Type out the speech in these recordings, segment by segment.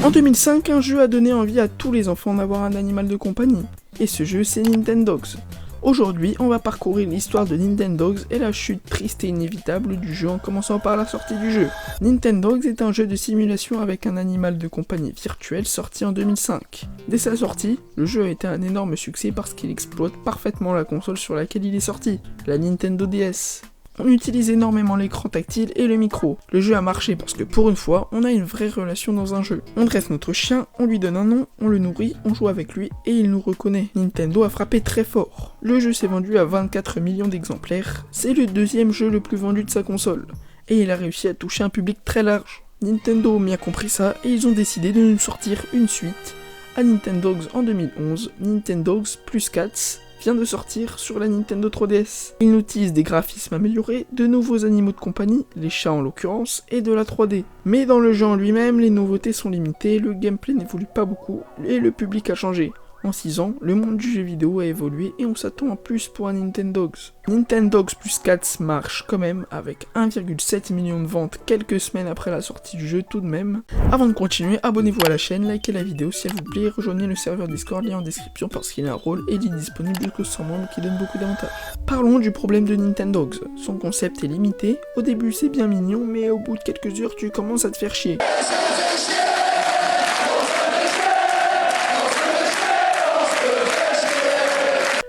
En 2005, un jeu a donné envie à tous les enfants d'avoir un animal de compagnie. Et ce jeu, c'est Nintendogs. Aujourd'hui, on va parcourir l'histoire de Nintendogs et la chute triste et inévitable du jeu en commençant par la sortie du jeu. Nintendogs est un jeu de simulation avec un animal de compagnie virtuel sorti en 2005. Dès sa sortie, le jeu a été un énorme succès parce qu'il exploite parfaitement la console sur laquelle il est sorti, la Nintendo DS. On utilise énormément l'écran tactile et le micro. Le jeu a marché parce que pour une fois, on a une vraie relation dans un jeu. On dresse notre chien, on lui donne un nom, on le nourrit, on joue avec lui et il nous reconnaît. Nintendo a frappé très fort. Le jeu s'est vendu à 24 millions d'exemplaires. C'est le deuxième jeu le plus vendu de sa console. Et il a réussi à toucher un public très large. Nintendo a bien compris ça et ils ont décidé de nous sortir une suite. À Nintendogs en 2011, Nintendogs plus Cats vient de sortir sur la Nintendo 3DS. Il nous tease des graphismes améliorés, de nouveaux animaux de compagnie, les chats en l'occurrence, et de la 3D. Mais dans le jeu en lui-même, les nouveautés sont limitées, le gameplay n'évolue pas beaucoup, et le public a changé. En 6 ans, le monde du jeu vidéo a évolué et on s'attend à plus pour un Nintendogs. Nintendogs plus Cats marche quand même avec 1,7 million de ventes quelques semaines après la sortie du jeu tout de même. Avant de continuer, abonnez-vous à la chaîne, likez la vidéo si elle vous plaît, rejoignez le serveur Discord, lien en description parce qu'il a un rôle et il est disponible jusqu'aux 100 membres qui donne beaucoup d'avantages. Parlons du problème de Nintendogs. Son concept est limité, au début c'est bien mignon mais au bout de quelques heures tu commences à te faire chier.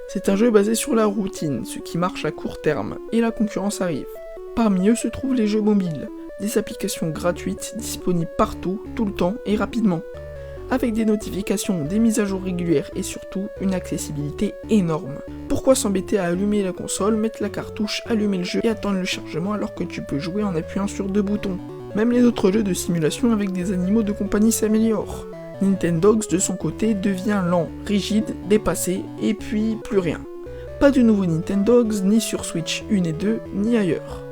C'est un jeu basé sur la routine, ce qui marche à court terme, et la concurrence arrive. Parmi eux se trouvent les jeux mobiles, des applications gratuites disponibles partout, tout le temps et rapidement, avec des notifications, des mises à jour régulières et surtout une accessibilité énorme. Pourquoi s'embêter à allumer la console, mettre la cartouche, allumer le jeu et attendre le chargement alors que tu peux jouer en appuyant sur 2 boutons? Même les autres jeux de simulation avec des animaux de compagnie s'améliorent. Nintendogs de son côté devient lent, rigide, dépassé et puis plus rien. Pas de nouveau Nintendogs ni sur Switch 1 et 2 ni ailleurs.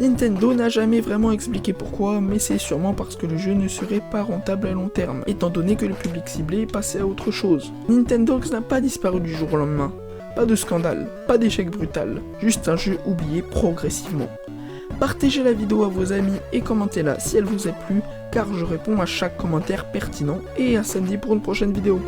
Nintendo n'a jamais vraiment expliqué pourquoi, mais c'est sûrement parce que le jeu ne serait pas rentable à long terme, étant donné que le public ciblé est passé à autre chose. Nintendogs n'a pas disparu du jour au lendemain. Pas de scandale, pas d'échec brutal, juste un jeu oublié progressivement. Partagez la vidéo à vos amis et commentez-la si elle vous a plu, car je réponds à chaque commentaire pertinent et à samedi pour une prochaine vidéo.